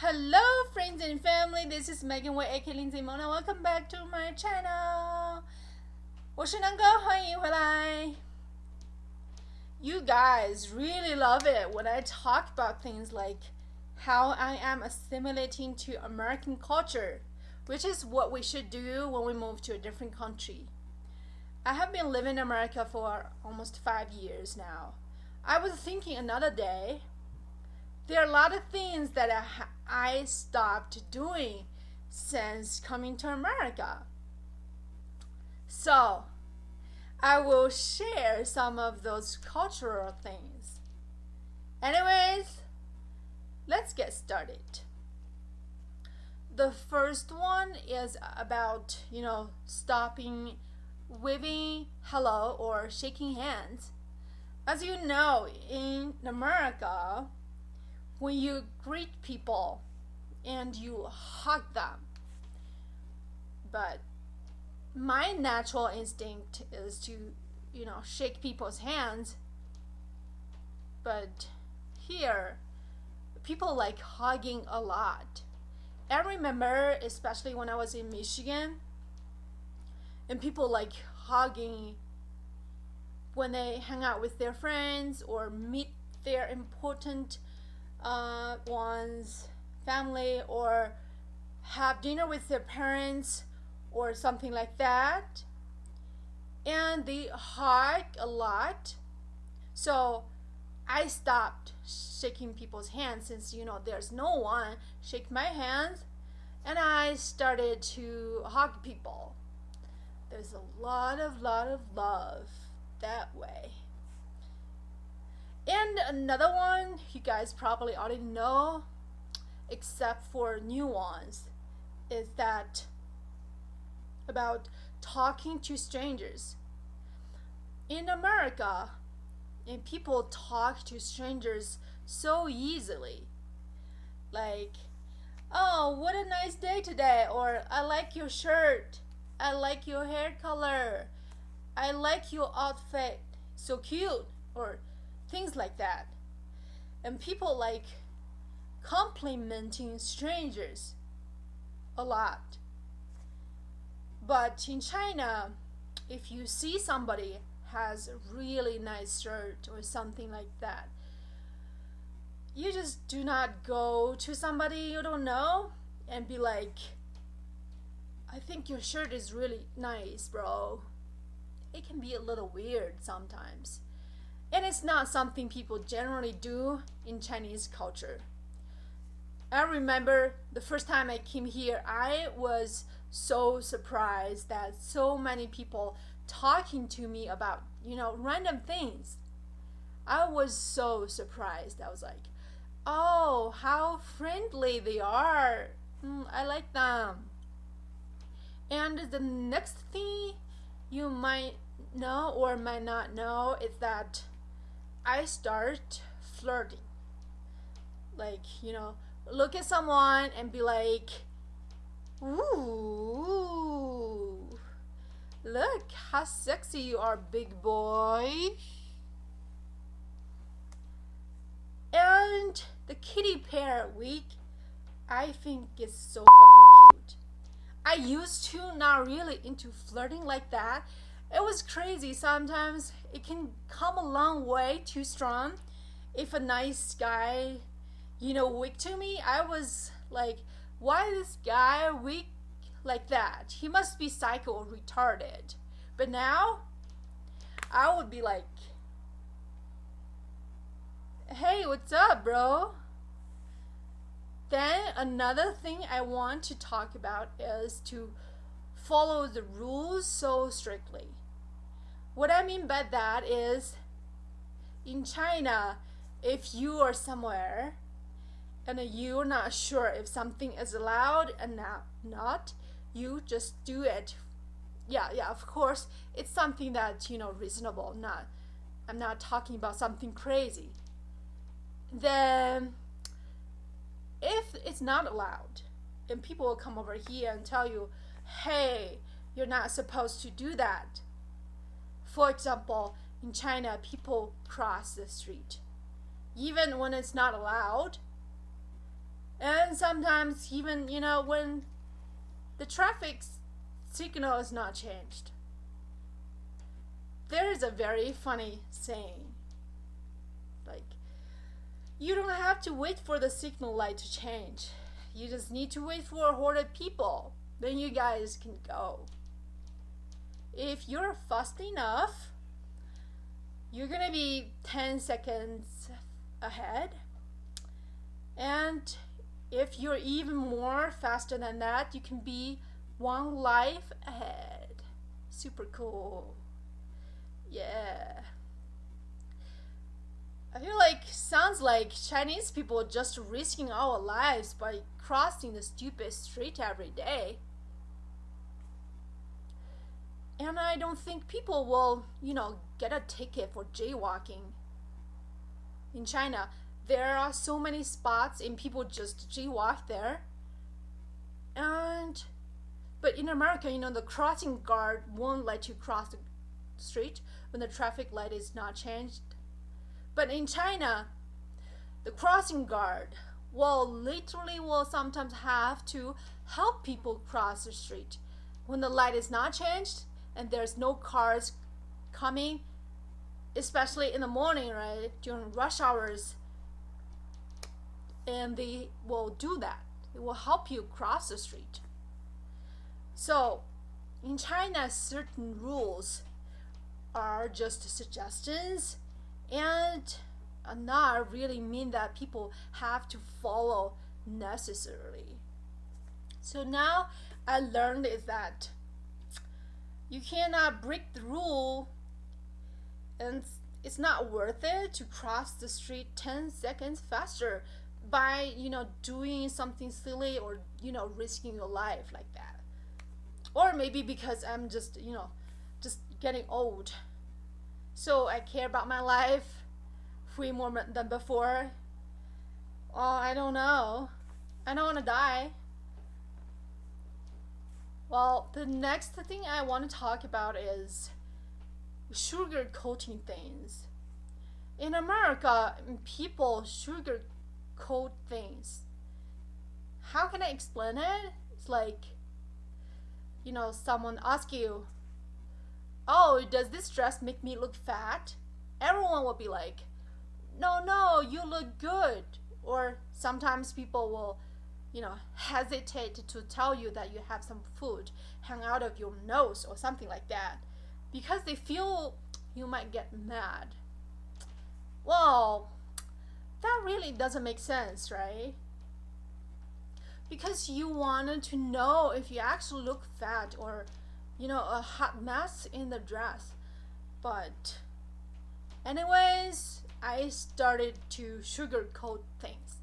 Hello, friends and family. This is Megan Wei, aka Lindsay Mona. Welcome back to my channel. 我是南哥，欢迎回来。You guys really love it when I talk about things like how I am assimilating to American culture, which is what we should do when we move to a different country. I have been living in America for almost 5 years now. I was thinking another day, there are a lot of things that I stopped doing since coming to America. So, I will share some of those cultural things. Anyways, let's get started. The first one is about, stopping waving hello or shaking hands. As you know, in America, when you greet people and you hug them, but my natural instinct is to, shake people's hands. But here, people like hugging a lot. I remember, especially when I was in Michigan, and people like hugging when they hang out with their friends or meet their important one's family or have dinner with their parents or something like that, and they hug a lot. So I stopped shaking people's hands since there's no one shake my hands, and I started to hug people. There's a lot of love that way. And another one you guys probably already know, except for new ones, is that about talking to strangers. In America, and people talk to strangers so easily. Like, oh, what a nice day today, or I like your shirt, I like your hair color, I like your outfit, so cute, or things like that. And people like complimenting strangers a lot. But in China, if you see somebody has a really nice shirt or something like that, you just do not go to somebody you don't know and be like, I think your shirt is really nice, bro. It can be a little weird sometimes. And it's not something people generally do in Chinese culture. I remember the first time I came here, I was so surprised that so many people talking to me about, random things. I was so surprised. I was like, oh, how friendly they are. I like them. And the next thing you might know or might not know is that I start flirting. Like, look at someone and be like, ooh, look how sexy you are, big boy. And the kitty pair week, I think is so fucking cute. I used to not really into flirting like that. It was crazy. Sometimes it can come a long way too strong. If a nice guy, weak to me, I was like, why this guy weak like that? He must be psycho or retarded. But now, I would be like, hey, what's up, bro? Then another thing I want to talk about is to follow the rules so strictly. What I mean by that is, in China, if you are somewhere and you're not sure if something is allowed and not, you just do it. Yeah, of course, it's something that's, reasonable. I'm not talking about something crazy. Then, if it's not allowed, and people will come over here and tell you, hey, you're not supposed to do that. For example, in China, people cross the street, even when it's not allowed. And And sometimes even, when the traffic signal is not changed. There is a very funny saying. Like, you don't have to wait for the signal light to change. You just need to wait for a horde of people. Then you guys can go. If you're fast enough, you're gonna be 10 seconds ahead. And if you're even more faster than that, you can be one life ahead. Super cool. Yeah. I feel like sounds like Chinese people just risking our lives by crossing the stupid street every day. And I don't think people will, get a ticket for jaywalking. In China, there are so many spots and people just jaywalk there. But in America, the crossing guard won't let you cross the street when the traffic light is not changed. But in China, the crossing guard will sometimes have to help people cross the street when the light is not changed and there's no cars coming, especially in the morning, right, during rush hours. And they will do that. It will help you cross the street. So in China, certain rules are just suggestions and not really mean that people have to follow necessarily. So now I learned is that you cannot break the rule, and it's not worth it to cross the street 10 seconds faster by doing something silly or risking your life like that. Or maybe because I'm just just getting old, so I care about my life way more than before. Oh, I don't know, I don't want to die. Well, the next thing I want to talk about is sugarcoating things. In America, people sugarcoat things. How can I explain it? It's like, someone asks you, oh, does this dress make me look fat? Everyone will be like, no, you look good. Or sometimes people will hesitate to tell you that you have some food hang out of your nose or something like that because they feel you might get mad. Well, that really doesn't make sense, right? Because you wanted to know if you actually look fat or a hot mess in the dress. But anyways, I started to sugarcoat things.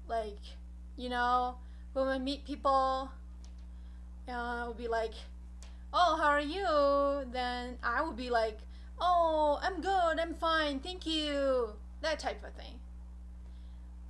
Like, when we meet people, we'll be like, oh, how are you? Then I will be like, oh, I'm good, I'm fine, thank you. That type of thing.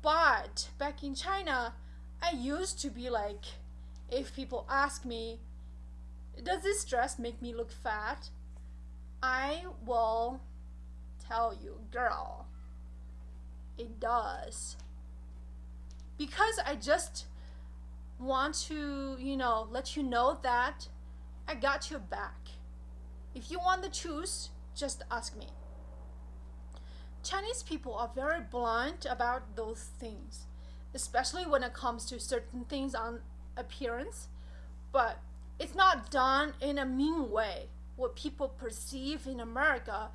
But back in China, I used to be like, if people ask me, does this dress make me look fat? I will tell you, girl, it does. Because I just want to, let you know that I got your back. If you want to choose, just ask me. Chinese people are very blunt about those things, especially when it comes to certain things on appearance. But it's not done in a mean way. What people perceive in America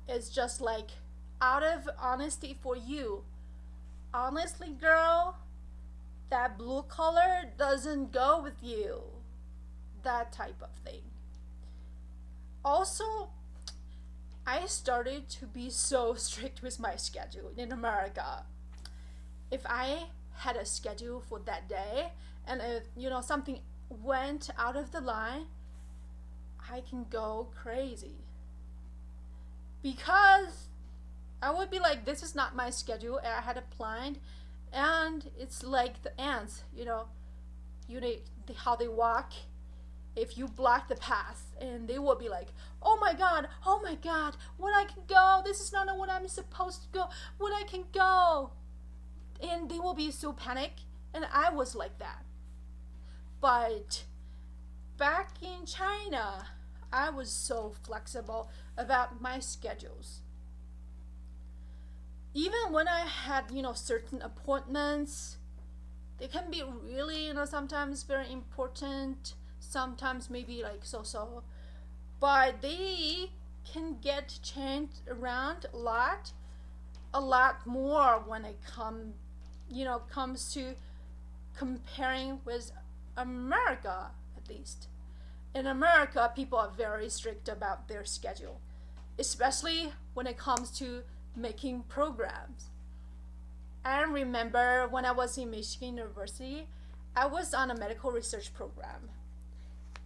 is just like out of honesty for you. Honestly, girl, that blue color doesn't go with you. That type of thing. Also, I started to be so strict with my schedule in America. If I had a schedule for that day and if something went out of the line, I can go crazy. Because I would be like, this is not my schedule, and I had it planned, and it's like the ants, how they walk. If you block the path, and they will be like, oh my god, when I can go, this is not what I'm supposed to go, when I can go. and they will be so panic, and I was like that. But back in China, I was so flexible about my schedules. Even when I had, certain appointments, they can be really, sometimes very important, sometimes maybe like so, but they can get changed around a lot more when it comes to comparing with America, at least. In America, people are very strict about their schedule, especially when it comes to making programs. I remember when I was in Michigan University, I was on a medical research program.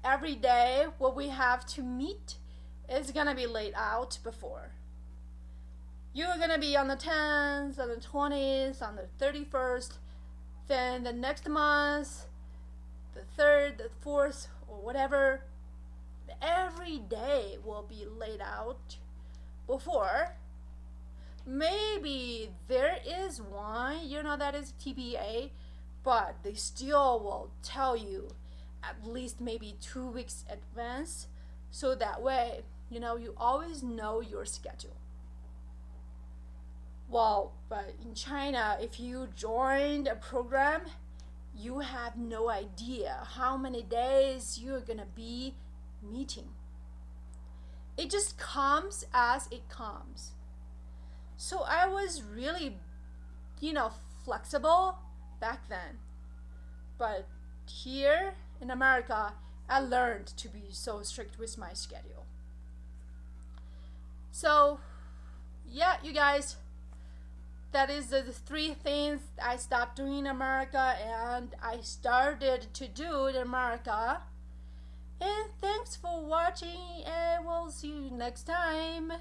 Every day, what we have to meet is gonna be laid out before. You're gonna be on the 10th, on the 20th, on the 31st, then the next month, the 3rd, the 4th, or whatever. Every day will be laid out before. Maybe there is one, that is TBA, but they still will tell you at least maybe 2 weeks advance, so that way, you always know your schedule. Well, but in China, if you joined a program, you have no idea how many days you're gonna be meeting. It just comes as it comes. So I was really, flexible back then. But here in America, I learned to be so strict with my schedule. So, yeah, you guys, that is the 3 things I stopped doing in America and I started to do in America. And thanks for watching, and we'll see you next time.